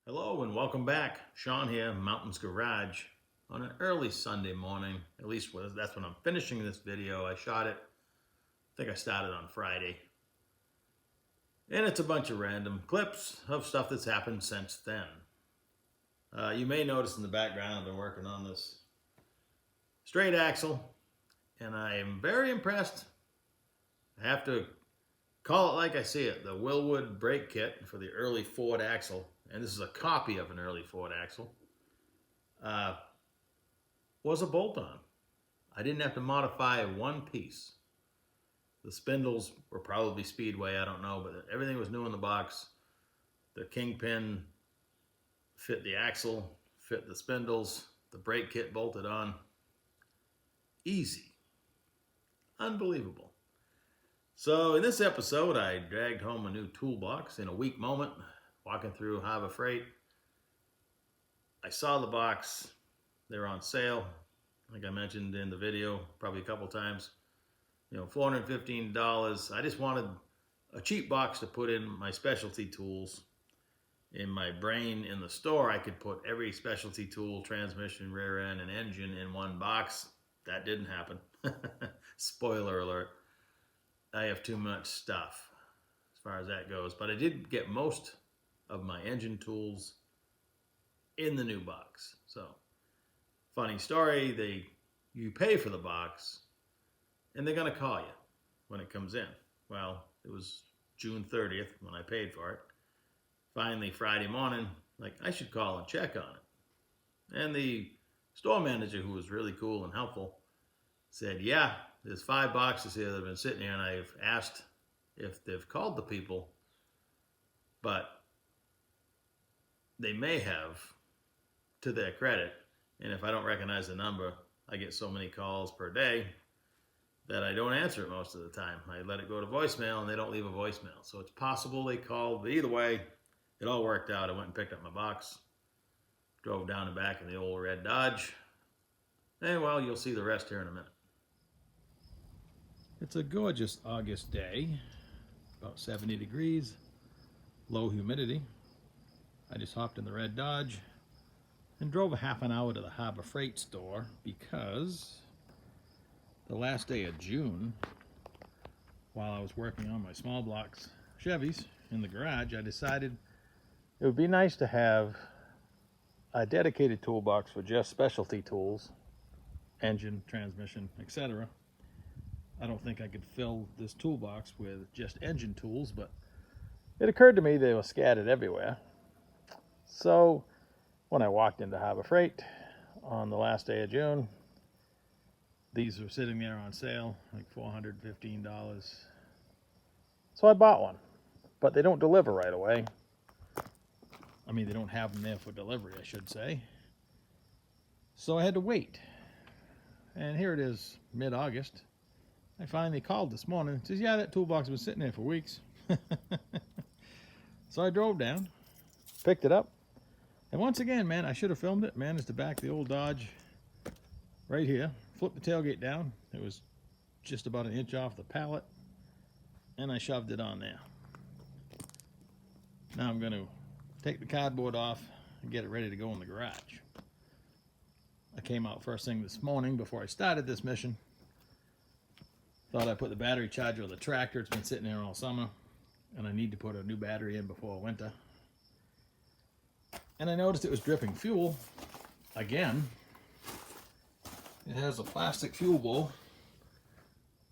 Hello and welcome back. Sean here, Mountains Garage, on an early Sunday morning. At least that's when I'm finishing this video. I shot it, I think I started on Friday. And it's a bunch of random clips of stuff that's happened since then. You may notice in the background I've been working on this straight axle, and I am very impressed. I have to call it like I see it, the Willwood brake kit for the early Ford axle, and this is a copy of an early Ford axle, was a bolt-on. I didn't have to modify one piece. The spindles were probably Speedway, I don't know, but everything was new in the box. The kingpin fit the axle, fit the spindles, the brake kit bolted on. Easy. Unbelievable. So in this episode, I dragged home a new toolbox in a weak moment, walking through Harbor Freight. I saw the box. They were on sale, like I mentioned in the video, probably a couple times. $415. I just wanted a cheap box to put in my specialty tools. In my brain in the store, I could put every specialty tool, transmission, rear end, and engine in one box. That didn't happen. Spoiler alert. I have too much stuff as far as that goes. But I did get most of my engine tools in the new box. So, funny story, you pay for the box and they're going to call you when it comes in. Well, it was June 30th when I paid for it. Finally, Friday morning, I should call and check on it. And the store manager, who was really cool and helpful, said, yeah, there's 5 boxes here that have been sitting here, and I've asked if they've called the people, but they may have, to their credit. And if I don't recognize the number, I get so many calls per day that I don't answer it most of the time. I let it go to voicemail, and they don't leave a voicemail. So it's possible they called, but either way, it all worked out. I went and picked up my box, drove down and back in the old red Dodge, and well, you'll see the rest here in a minute. It's a gorgeous August day, about 70 degrees, low humidity. I just hopped in the red Dodge and drove a half an hour to the Harbor Freight store because the last day of June, while I was working on my small blocks Chevys in the garage, I decided it would be nice to have a dedicated toolbox for just specialty tools, engine, transmission, etc. I don't think I could fill this toolbox with just engine tools, but it occurred to me they were scattered everywhere. So when I walked into Harbor Freight on the last day of June, these were sitting there on sale, like $415. So I bought one, but they don't deliver right away. I mean, they don't have them there for delivery, I should say. So I had to wait. And here it is, mid-August. I finally called this morning. It says, yeah, that toolbox has been sitting there for weeks. So I drove down, picked it up. And once again, man, I should have filmed it. Managed to back the old Dodge right here. Flipped the tailgate down. It was just about an inch off the pallet. And I shoved it on there. Now I'm going to take the cardboard off and get it ready to go in the garage. I came out first thing this morning before I started this mission. Thought I'd put the battery charger of the tractor. It's been sitting there all summer, and I need to put a new battery in before winter. And I noticed it was dripping fuel again. It has a plastic fuel bowl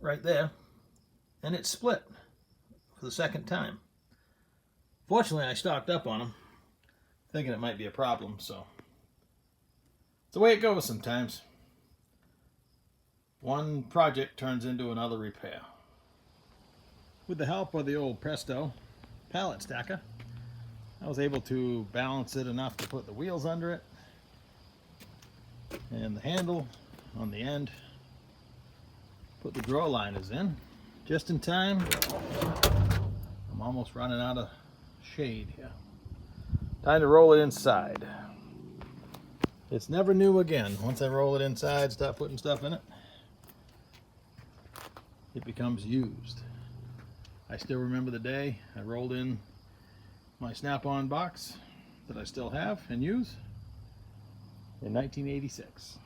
right there, and it's split for the second time. Fortunately, I stocked up on them, thinking it might be a problem, so it's the way it goes sometimes. One project turns into another repair. With the help of the old Presto pallet stacker, I was able to balance it enough to put the wheels under it and the handle on the end. Put the drawer liners in just in time. I'm almost running out of shade here. Time to roll it inside. It's never new again. Once I roll it inside, start putting stuff in it, it becomes used. I still remember the day I rolled in my snap-on box that I still have and use in 1986.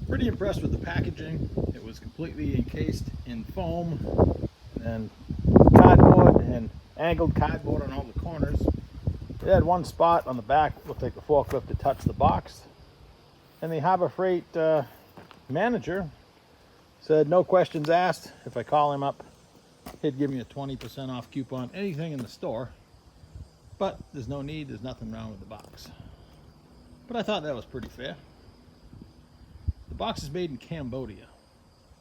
Pretty impressed with the packaging. It was completely encased in foam and cardboard and angled cardboard on all the corners. It had one spot on the back, looked like a forklift to touch the box. And the Harbor Freight manager said no questions asked. If I call him up, he'd give me a 20% off coupon, anything in the store. But there's no need, there's nothing wrong with the box. But I thought that was pretty fair. The box is made in Cambodia,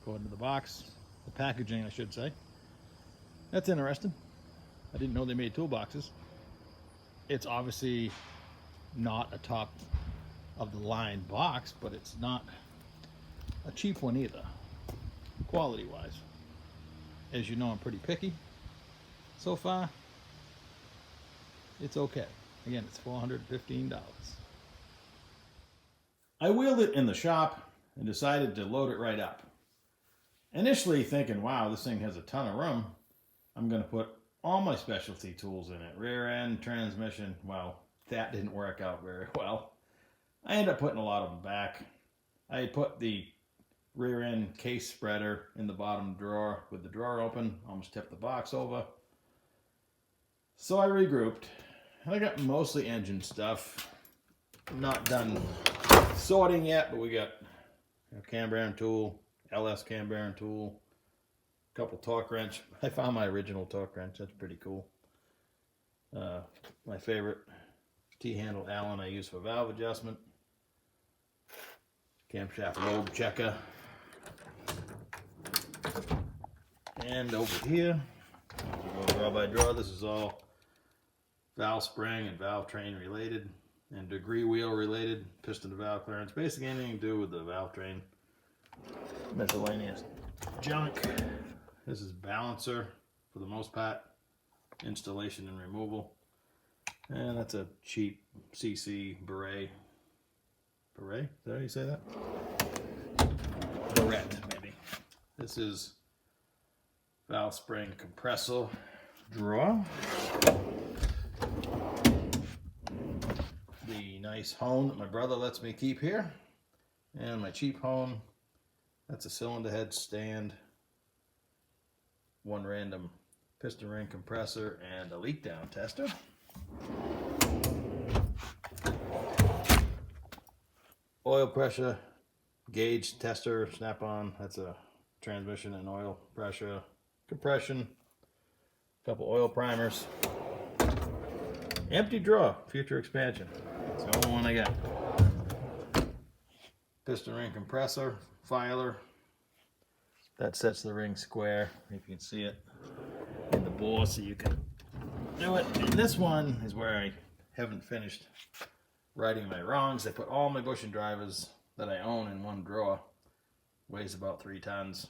according to the box, the packaging I should say. That's interesting. I didn't know they made toolboxes. It's obviously not a top of the line box, but it's not a cheap one either, quality wise. As you know, I'm pretty picky. So far, it's okay. Again, it's $415. I wheeled it in the shop and decided to load it right up. Initially thinking, wow, this thing has a ton of room. I'm going to put all my specialty tools in it. Rear end, transmission. Well, that didn't work out very well. I ended up putting a lot of them back. I put the rear end case spreader in the bottom drawer with the drawer open. Almost tipped the box over. So I regrouped. I got mostly engine stuff. Not done sorting yet, but we got a cam bearing tool, LS cam bearing tool, a couple torque wrench. I found my original torque wrench. That's pretty cool. My favorite T-handle Allen I use for valve adjustment. Camshaft lobe checker. And over here, go draw by draw, this is all valve spring and valve train related and degree wheel related, piston to valve clearance, basically anything to do with the valve train. Miscellaneous junk. This is balancer for the most part, installation and removal. And that's a cheap CC Beret. Beret? Is that how you say that? Barrette, maybe. This is valve spring compressor drawer. The nice hone that my brother lets me keep here. And my cheap hone. That's a cylinder head stand. One random piston ring compressor and a leak down tester. Oil pressure gauge tester, snap on. That's a transmission and oil pressure. Compression, a couple oil primers. Empty drawer, future expansion. It's the only one I got. Piston ring compressor, filer. That sets the ring square, if you can see it in the bore so you can do it. And this one is where I haven't finished righting my wrongs. I put all my bushing drivers that I own in one drawer. Weighs about 3 tons.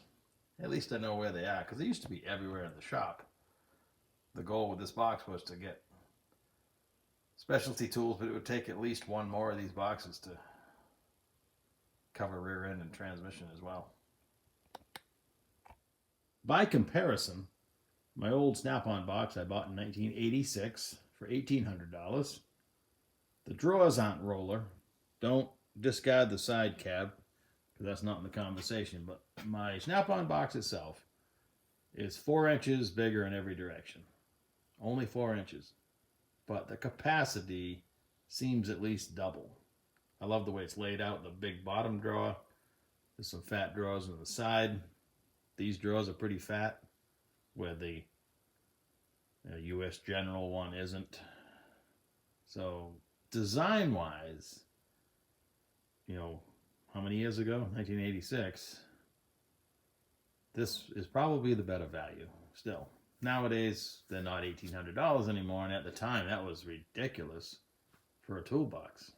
At least I know where they are, because they used to be everywhere in the shop. The goal with this box was to get specialty tools, but it would take at least one more of these boxes to cover rear end and transmission as well. By comparison, my old Snap-on box I bought in 1986 for $1,800. The drawers aren't roller. Don't discard the side cab, because that's not in the conversation, but my Snap-on box itself is 4 inches bigger in every direction. Only 4 inches. But the capacity seems at least double. I love the way it's laid out, the big bottom drawer. There's some fat drawers on the side. These drawers are pretty fat, where the US General one isn't. So design-wise, you know, how many years ago? 1986. This is probably the better value still. Nowadays, they're not $1,800 anymore, and at the time, that was ridiculous for a toolbox.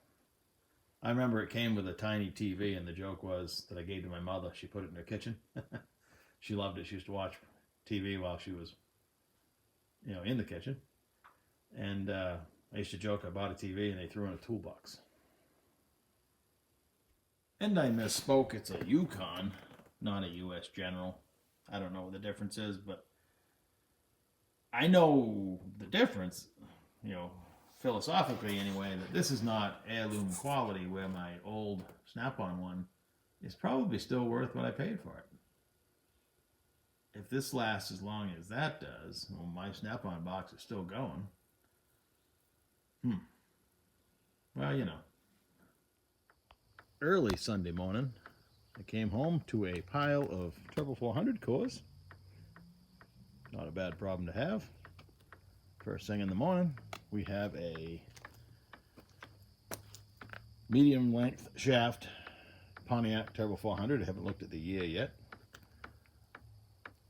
I remember it came with a tiny TV, and the joke was that I gave to my mother. She put it in her kitchen. She loved it. She used to watch TV while she was, you know, in the kitchen. And I used to joke, I bought a TV, and they threw in a toolbox. And I misspoke. It's a Yukon, not a US General. I don't know what the difference is, but I know the difference. You know, philosophically anyway, that this is not heirloom quality, where my old Snap-on one is probably still worth what I paid for it. If this lasts as long as that does, well, my Snap-on box is still going. Well, you know. Early Sunday morning, I came home to a pile of Turbo 400 cores. Not a bad problem to have. First thing in the morning, we have a medium length shaft Pontiac Turbo 400. I haven't looked at the year yet.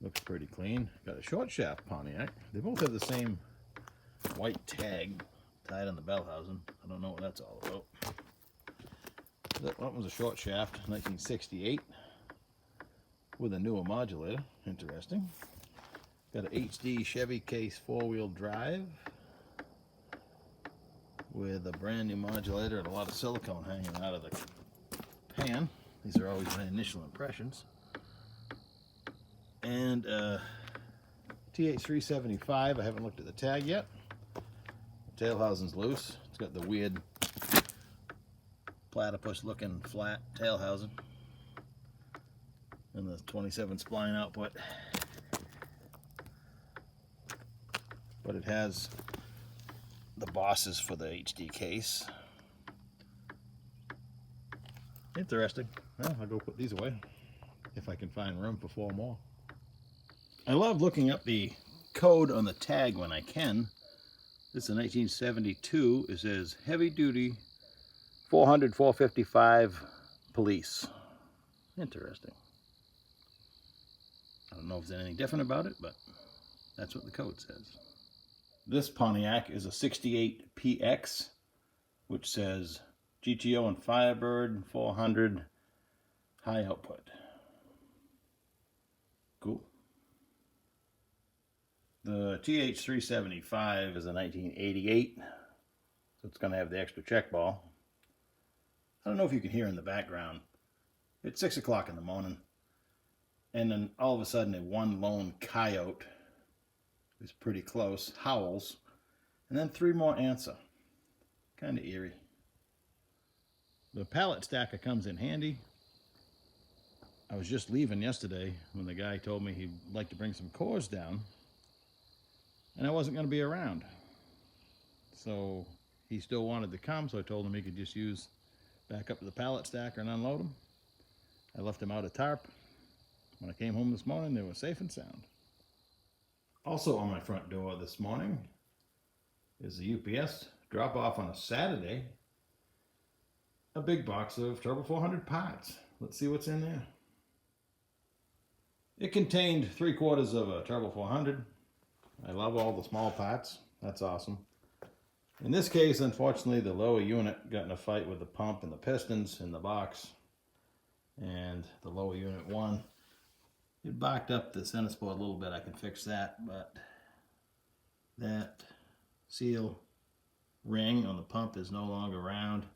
Looks pretty clean. Got a short shaft Pontiac. They both have the same white tag tied on the bell housing. I don't know what that's all about. That one was a short shaft, 1968, with a newer modulator. Interesting. Got an HD Chevy case 4-wheel drive with a brand new modulator and a lot of silicone hanging out of the pan. These are always my initial impressions. And TH375, I haven't looked at the tag yet. The tail housing's loose. It's got the weird platypus looking flat tail housing and the 27 spline output. But it has the bosses for the HD case. Interesting. Well, I'll go put these away if I can find room for 4 more. I love looking up the code on the tag when I can. This is a 1972. It says heavy duty 400 455 police. Interesting. I don't know if there's anything different about it, but that's what the code says. This Pontiac is a 68 PX, which says GTO and Firebird 400 high output. Cool. The TH375 is a 1988, so it's going to have the extra check ball. I don't know if you can hear in the background. It's 6 o'clock in the morning, and then all of a sudden one lone coyote is pretty close, howls, and then 3 more answer. Kind of eerie. The pallet stacker comes in handy. I was just leaving yesterday when the guy told me he'd like to bring some cores down, and I wasn't going to be around. So he still wanted to come, so I told him he could just back up to the pallet stacker and unload them. I left him out of tarp. When I came home this morning, they were safe and sound. Also on my front door this morning is the UPS drop off on a Saturday. A big box of Turbo 400 parts. Let's see what's in there. It contained 3/4 of a Turbo 400. I love all the small parts. That's awesome. In this case, unfortunately, the lower unit got in a fight with the pump and the pistons in the box. And the lower unit won. It backed up the center sport a little bit. I can fix that, but that seal ring on the pump is no longer around.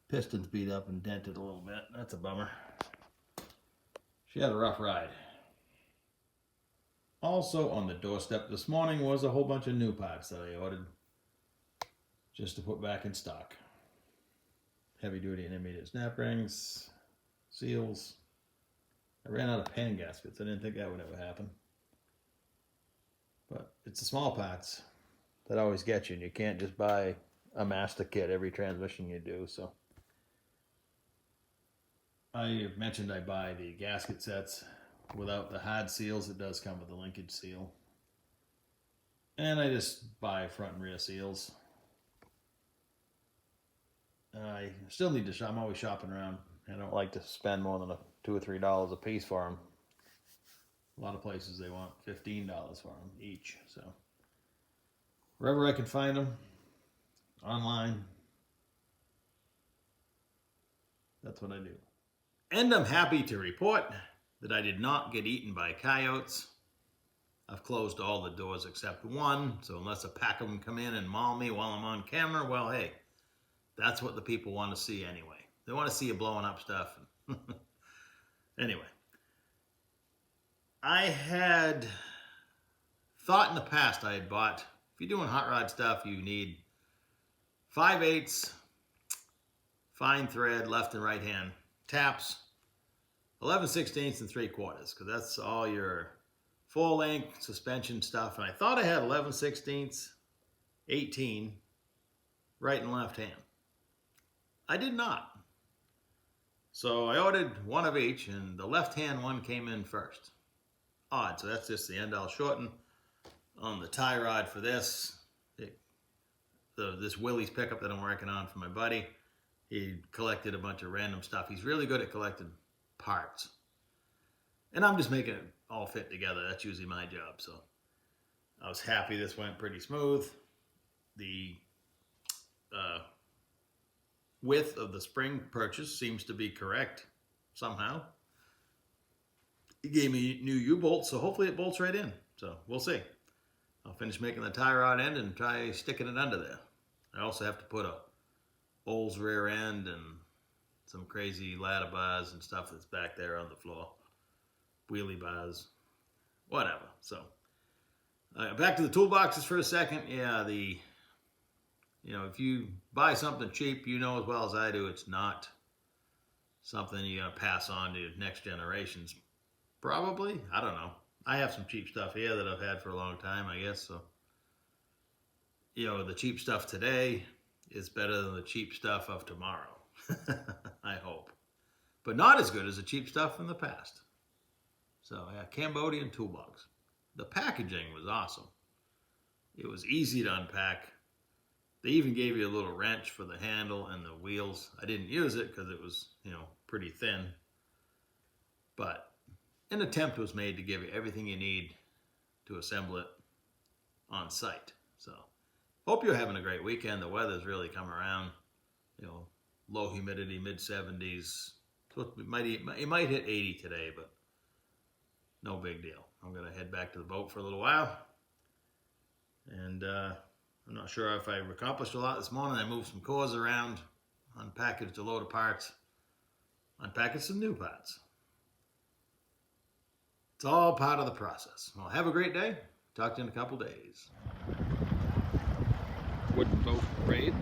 Piston's beat up and dented a little bit. That's a bummer. She had a rough ride. Also on the doorstep this morning was a whole bunch of new parts that I ordered just to put back in stock. Heavy duty and intermediate snap rings, seals. I ran out of pan gaskets. I didn't think that would ever happen. But it's the small parts that always get you, and you can't just buy a master kit every transmission you do. So I mentioned I buy the gasket sets without the hard seals. It does come with a linkage seal. And I just buy front and rear seals. I still need to I'm always shopping around. I don't like to spend more than $2 or $3 a piece for them. A lot of places they want $15 for them each. So wherever I can find them, online, that's what I do. And I'm happy to report that I did not get eaten by coyotes. I've closed all the doors except one, so unless a pack of them come in and maul me while I'm on camera, well, hey, that's what the people want to see anyway. They want to see you blowing up stuff. Anyway, I had thought in the past I had bought, if you're doing hot rod stuff, you need 5/8 fine thread, left and right hand taps, 11/16 and 3/4, because that's all your full length suspension stuff. And I thought I had 11/16, 18, right and left hand. I did not. So I ordered one of each, and the left hand one came in first. Odd. So that's just the end I'll shorten on the tie rod for this. This Willie's pickup that I'm working on for my buddy. He collected a bunch of random stuff. He's really good at collecting parts. And I'm just making it all fit together. That's usually my job. So I was happy this went pretty smooth. The width of the spring purchase seems to be correct somehow. He gave me new U-bolts, so hopefully it bolts right in. So we'll see. I'll finish making the tie rod end and try sticking it under there. I also have to put a Bowles rear end and some crazy ladder bars and stuff that's back there on the floor. Wheelie bars, whatever. So back to the toolboxes for a second. Yeah, if you buy something cheap, you know as well as I do, it's not something you're going to pass on to next generations. Probably. I don't know. I have some cheap stuff here that I've had for a long time, I guess. So, the cheap stuff today is better than the cheap stuff of tomorrow. I hope. But not as good as the cheap stuff in the past. So, yeah, Cambodian Toolbox. The packaging was awesome. It was easy to unpack. They even gave you a little wrench for the handle and the wheels. I didn't use it because it was, pretty thin. But an attempt was made to give you everything you need to assemble it on site. So, hope you're having a great weekend. The weather's really come around. Low humidity, mid-70s. So it might hit 80 today, but no big deal. I'm going to head back to the boat for a little while. And I'm not sure if I accomplished a lot this morning. I moved some cores around, unpackaged a load of parts, unpackaged some new parts. It's all part of the process. Well, have a great day. Talk to you in a couple days. Wooden boat parade.